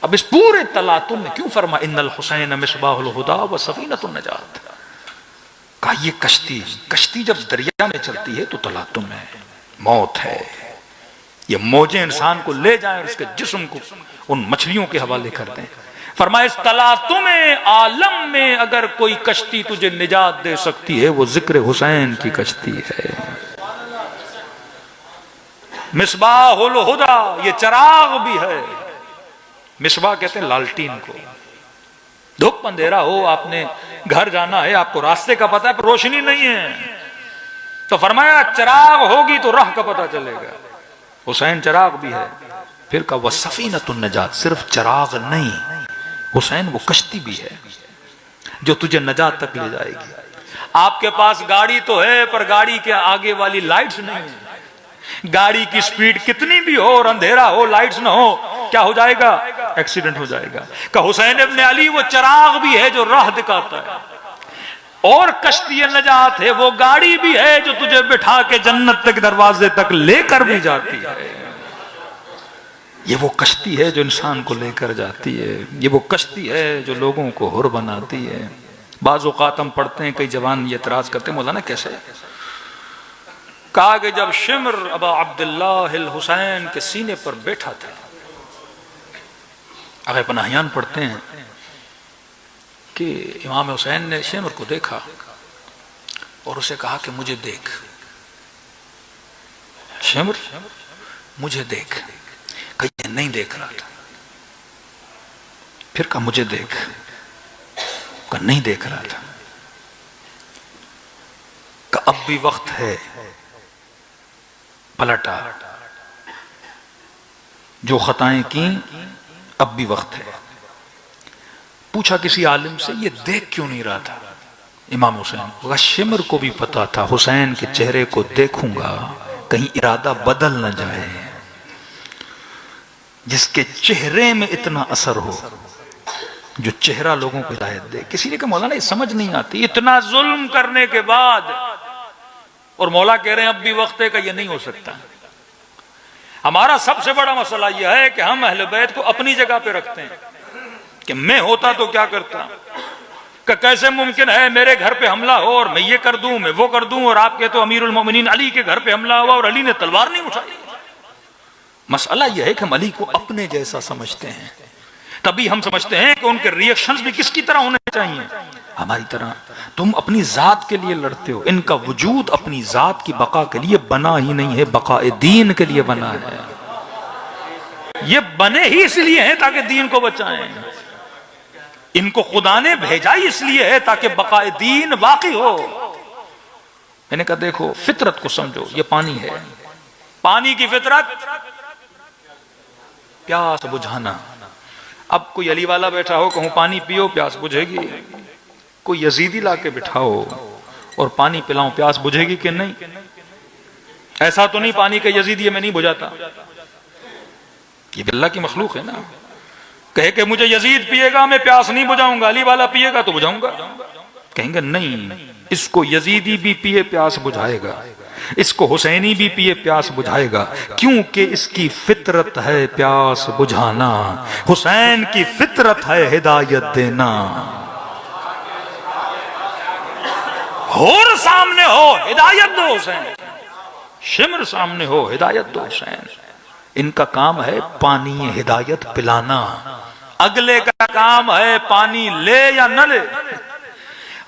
अब इस पूरे तलातुम में क्यों फरमा इन्नल हुसैन मिसबाहुल हुदा व सफीनतुन नजात। कहा ये कश्ती जब दरिया में चलती है तो तलातुम है, मौत है। ये मौजें इंसान को ले जाएं और उसके जिस्म को उन मछलियों के हवाले कर दें। फरमाया इस तलातुम आलम में अगर कोई कश्ती तुझे निजात दे सकती है वो जिक्र हुसैन की कश्ती है। मिसबाहुल हुदा, ये चिराग भी है। मिसबाह कहते हैं लालटीन को। धूप अंधेरा हो, आपने घर जाना है, आपको रास्ते का पता है पर रोशनी नहीं है, तो फरमाया चिराग होगी तो राह का पता चलेगा। हुसैन चिराग भी है। फिर कहा वह सफीनतुन नजात, सिर्फ चिराग नहीं, हुसैन वो कश्ती भी है जो तुझे नजात तक ले जाएगी। आपके पास गाड़ी तो है पर गाड़ी के आगे वाली लाइट्स नहीं है। गाड़ी की स्पीड कितनी भी हो और अंधेरा हो, लाइट्स ना हो, क्या हो जाएगा? एक्सीडेंट हो जाएगा। का हुसैन इब्ने अली वो चिराग भी है जो राह दिखाता है, और कश्ती नजात है, वो गाड़ी भी है जो तुझे बिठा के जन्नत तक दरवाजे तक लेकर भी जाती है। ये वो कश्ती है जो इंसान को लेकर जाती है। ये वो कश्ती है जो लोगों को हुर बनाती है। बाज़ औक़ात हम पढ़ते हैं, कई जवान ये एतराज करते हैं, मौलाना कैसे? कहा कि जब शिम्र अबा अब्दुल्लाह हुसैन के सीने पर बैठा था, अगर पनाहियान पढ़ते हैं कि इमाम हुसैन ने शिम्र को देखा और उसे कहा कि मुझे देख। शिम्र मुझे देख। कहीं नहीं देख रहा था। फिर कहा मुझे देख। कहा नहीं देख रहा था। कहा अब भी वक्त है। पलटा, जो खताएं की अब भी वक्त है। पूछा किसी आलिम से ये देख क्यों नहीं रहा था इमाम हुसैन? शिम्र को भी पता था हुसैन के चेहरे को देखूंगा कहीं इरादा बदल न जाए। जिसके चेहरे में इतना असर हो, जो चेहरा लोगों को हिदायत दे। किसी ने कहा मौलाना ये समझ नहीं आती, इतना जुल्म करने के बाद और मौला कह रहे हैं अब भी वक्त है, का ये नहीं हो सकता। हमारा सबसे बड़ा मसला यह है कि हम अहले बैत को अपनी जगह पे रखते हैं कि मैं होता तो क्या करता, कि कैसे मुमकिन है मेरे घर पे हमला हो और मैं ये कर दूं, मैं वो कर दूं, और आप कहते हो अमीरुल मोमिनीन अली के घर पे हमला हुआ और अली ने तलवार नहीं उठाई। मसला यह है कि हम अली को अपने जैसा समझते हैं, तभी हम समझते हैं कि उनके रिएक्शंस भी किसकी तरह होने चाहिए, हमारी तरह। तुम अपनी जात के लिए लड़ते हो, इनका वजूद अपनी जात की बका के लिए बना ही नहीं है, बकाए दीन के लिए बना है। ये बने ही इसलिए हैं ताकि दीन को बचाएं। इनको खुदा ने भेजा ही इसलिए है ताकि बकाए दीन बाकी हो। मैंने कहा देखो फितरत को समझो, ये पानी है, पानी की फितरत प्यास बुझाना। अब कोई अली वाला बैठा हो, कहूं पानी पियो, प्यास बुझेगी। कोई यजीदी लाके बिठाओ और पानी पिलाऊं, प्यास बुझेगी कि नहीं? ऐसा तो नहीं पानी के यजीदी में नहीं बुझाता। ये अल्लाह की मखलूक है ना। कहे कि मुझे यजीद पिएगा मैं प्यास नहीं बुझाऊंगा, अली वाला पिएगा तो बुझाऊंगा। कहेंगे नहीं, इसको यजीदी भी पिए प्यास बुझाएगा, इसको हुसैनी भी पिए प्यास बुझाएगा, क्योंकि इसकी फितरत है प्यास बुझाना, हुसैन की फितरत है हिदायत देना। हुर सामने हो हिदायत दो हुसैन, शिम्र सामने हो हिदायत दो हुसैन। इनका काम है पानी हिदायत पिलाना, अगले का काम है पानी ले या न ले।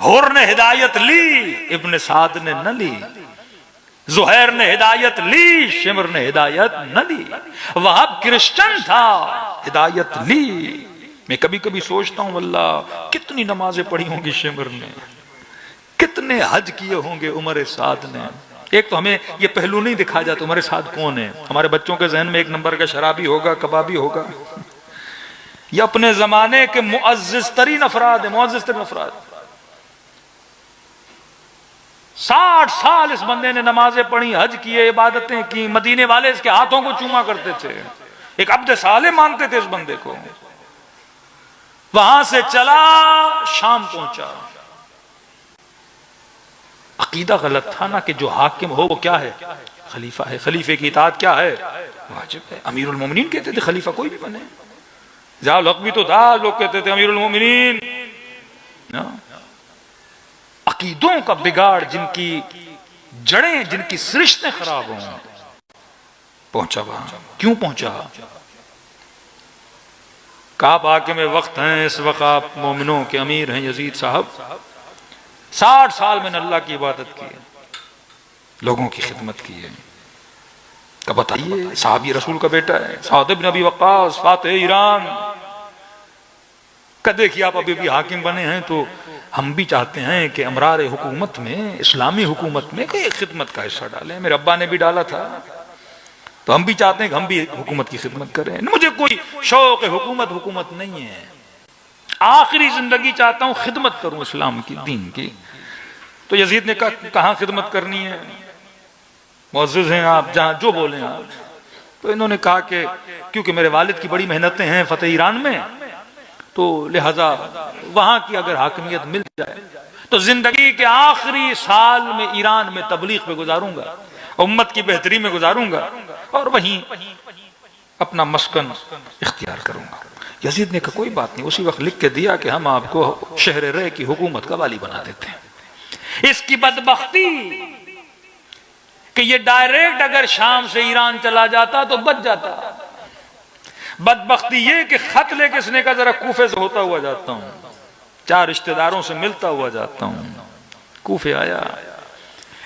हुर ने हिदायत ली, इब्न साद ने न ली, जुहैर ने हिदायत ली, शिम्र ने हिदायत न ली। वहां क्रिश्चियन था, हिदायत ली। मैं कभी कभी सोचता हूं अल्लाह कितनी नमाजें पढ़ी होंगी शिम्र ने, कितने हज किए होंगे उमर साद ने। एक तो हमें ये पहलू नहीं दिखाया जाता उमर साद कौन है। हमारे बच्चों के जहन में एक नंबर का शराबी होगा, कबाबी होगा। ये अपने जमाने के मुअज्जिज तरीन अफराद है, मुअज्जिज तरीन अफराद। 60 साल इस बंदे ने नमाजें पढ़ी, हज किए, इबादतें की। मदीने वाले इसके हाथों को चूमा करते थे, एक अब्द साले मानते थे इस बंदे को। वहां से चला शाम पहुंचा। अकीदा गलत था ना कि जो हाकिम हो वो क्या है, खलीफा है। खलीफे की इताअत क्या है, वाजिब है। अमीरुल मोमिनीन कहते थे खलीफा कोई भी बने, जाल हक भी तो था, लोग कहते थे अमीरुल मोमिनीन। अकीदों का बिगाड़, जिनकी जड़ें, जिनकी सृष्टें खराब हों, पहुंचा वहां। क्यों पहुंचा? काब आके में वक्त हैं, इस वक्त आप मोमिनों के अमीर हैं यजीद साहब। 60 साल मैंने अल्लाह की इबादत की है, लोगों की खिदमत की है। कब बताइए, साहबी रसूल का बेटा है, साद इब्न अबी वक्कास, फातिह ईरान। कद देखिए आप अभी भी हाकिम बने हैं, तो हम भी चाहते हैं कि अमरार हुकूमत में, इस्लामी हुकूमत में कोई खिदमत का हिस्सा डालें। मेरे अब्बा ने भी डाला था, तो हम भी चाहते हैं कि हम भी हुकूमत की खिदमत करें। मुझे कोई शौक हुकूमत नहीं है, आखिरी जिंदगी चाहता हूं खिदमत करूं इस्लाम की, दीन की। तो यजीद ने कहा कहां खिदमत करनी है, मुअज़्ज़िज़ हैं आप, जहां जो बोले आप। तो इन्होंने कहा कि क्योंकि मेरे वालिद की बड़ी मेहनतें हैं फतेह ईरान में, तो लिहाजा वहां की अगर हाकिमियत मिल जाए तो जिंदगी के आखिरी साल में ईरान में तबलीग पे गुजारूंगा, उम्मत की बेहतरी में गुजारूंगा, और वहीं अपना मस्कन इख्तियार करूंगा। यजीद ने कहा कोई बात नहीं। उसी वक्त लिख के दिया कि हम आपको शहर रे की हुकूमत का वाली बना देते हैं। इसकी बदबख्ती कि ये डायरेक्ट अगर शाम से ईरान चला जाता तो बच जाता। बदबख्ती ये कि खत लेके इसने का जरा कूफे से होता हुआ जाता हूं, 4 रिश्तेदारों से मिलता हुआ जाता हूं। कूफे आया,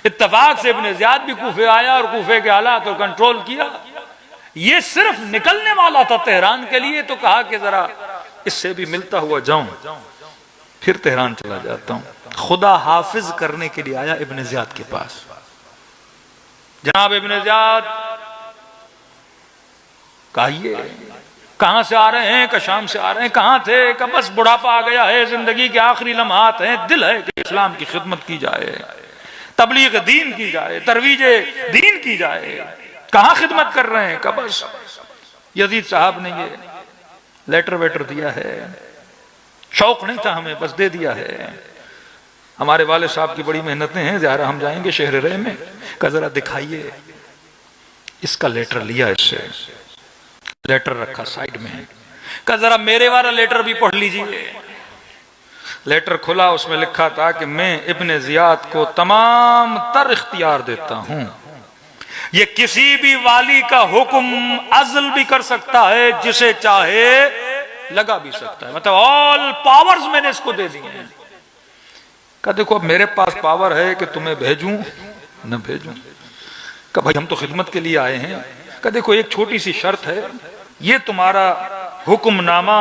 इत्तफाक से इब्ने ज़ियाद भी कूफे आया और कूफे के हालात को कंट्रोल किया। ये सिर्फ निकलने वाला था तेहरान के लिए, तो कहा कि जरा इससे भी मिलता हुआ जाऊं, फिर तेहरान चला जाता हूं। खुदा हाफिज करने के लिए आया इब्ने ज़ियाद के पास। जनाब इब्ने ज़ियाद, कहिए कहां से आ रहे हैं? का शाम से आ रहे हैं। कहां थे? का बस बुढ़ापा आ गया है, जिंदगी के आखिरी लम्हात हैं, दिल है कि इस्लाम की खिदमत की जाए, तबलीग दीन की जाए, तरवीजे दीन की जाए। कहां खिदमत कर रहे हैं? का बस यजीद साहब ने ये लेटर वेटर दिया है, शौक नहीं था हमें, बस दे दिया है। हमारे वाले साहब की बड़ी मेहनतें हैं, ज़ाहिर हम जाएंगे शहर रे में, का जरा दिखाइए। इसका लेटर लिया, इससे लेटर रखा साइड में, का जरा मेरे वाला लेटर भी पढ़ लीजिए। लेटर खुला, उसमें लिखा था कि मैं इब्ने ज़ियाद को तमाम तर इख्तियार देता हूं, ये किसी भी वाली का हुक्म अज़ल भी कर सकता है, जिसे चाहे लगा भी सकता है, मतलब ऑल पावर्स मैंने इसको दे दिए हैं। कहा देखो अब मेरे पास पावर है कि तुम्हें भेजूं न भेजूं। कहा भाई हम तो खिदमत के लिए आए हैं। कहा देखो एक छोटी सी शर्त है, ये तुम्हारा हुक्मनामा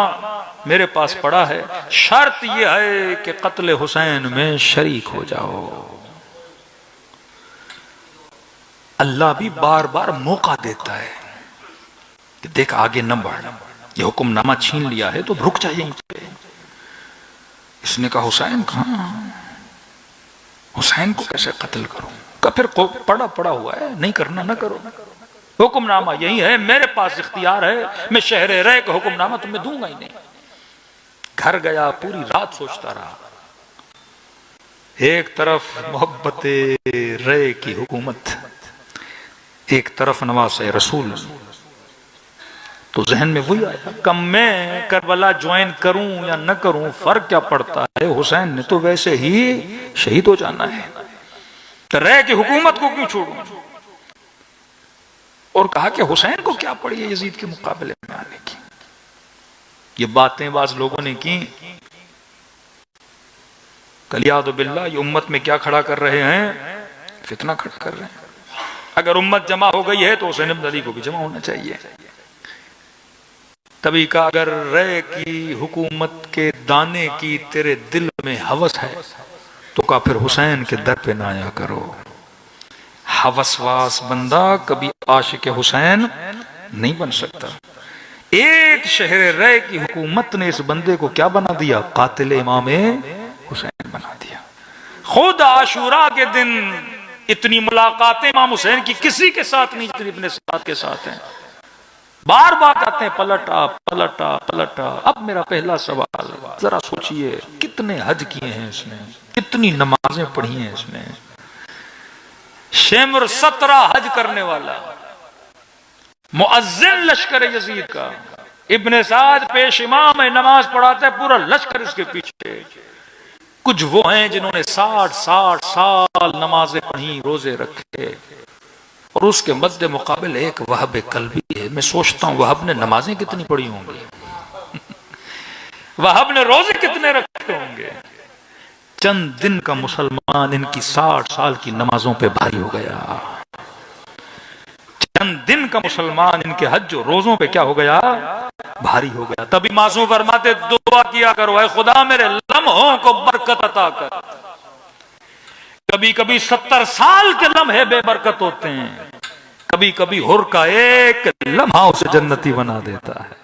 मेरे पास पड़ा है, शर्त यह है कि कत्ल हुसैन में शरीक हो जाओ। अल्लाह भी बार बार मौका देता है कि देख आगे न बढ़, ये हुक्मनामा छीन लिया है तो रुक जाइए। इसने कहा हुसैन कहां, हुसैन को कैसे कत्ल करूं? का फिर पड़ा हुआ है, नहीं करना न करो, हुक्मनामा यही है, मेरे पास इख्तियार है, मैं शहर रे का हुक्मनामा तुम्हें दूंगा ही नहीं। घर गया, पूरी रात सोचता रहा। एक तरफ मोहब्बत रे की हुकूमत, एक तरफ नवासे रसूल। तो जहन में वही आया, कम मैं करबला ज्वाइन करूं या न करूं फर्क क्या पड़ता है, हुसैन ने तो वैसे ही शहीद हो जाना है, तो रे की हुकूमत को क्यों छोड़ूं? और कहा कि हुसैन को क्या पड़ी है यजीद के मुकाबले में आने की। ये बातें बाज लोगों ने की, कलियादु बिल्लाह, ये उम्मत में क्या खड़ा कर रहे हैं? फितना खड़ा कर रहे हैं। अगर उम्मत जमा हो गई है तो हुसैन इब्न अली को भी जमा होना चाहिए। तभी का अगर रे की हुकूमत के दाने की तेरे दिल में हवस है तो का फिर हुसैन के दर पे ना आया करो। हवसवास बंदा कभी आशिक हुसैन नहीं बन सकता। एक शहर रे की हुकूमत ने इस बंदे को क्या बना दिया? कातिल इमाम हुसैन बना दिया। खुद आशूरा के दिन इतनी मुलाकातें इमाम हुसैन की किसी के साथ नहीं जितनी अपने साथ के साथ हैं। बार बार आते हैं, पलटा पलटा पलटा। अब मेरा पहला सवाल, जरा सोचिए कितने हज किए हैं इसने, कितनी नमाजें पढ़ी हैं इसने। शेमर 17 हज करने वाला मुअज्जिन लश्कर यजीद का, इब्ने साद पेश इमाम है, नमाज पढ़ाता है, पूरा लश्कर इसके पीछे। कुछ वो हैं जिन्होंने 60-60 साल नमाजें पढ़ी, रोजे रखे, और उसके मद्दे मुकाबिल एक वहब कल्बी है। मैं सोचता हूं वहब ने नमाजें कितनी पढ़ी होंगी, वहब ने रोजे कितने रखे होंगे। चंद दिन का मुसलमान इनकी 60 साल की नमाजों पे भारी हो गया। चंद दिन का मुसलमान इनके हज और रोजों पे क्या हो गया, भारी हो गया। तभी मासूम फरमाते दुआ किया करो, ऐ खुदा मेरे लम्हों को बरकत अता कर। कभी कभी 70 साल के लम्हे बेबरकत होते हैं, कभी कभी हुर का एक लम्हा उसे जन्नती बना देता है।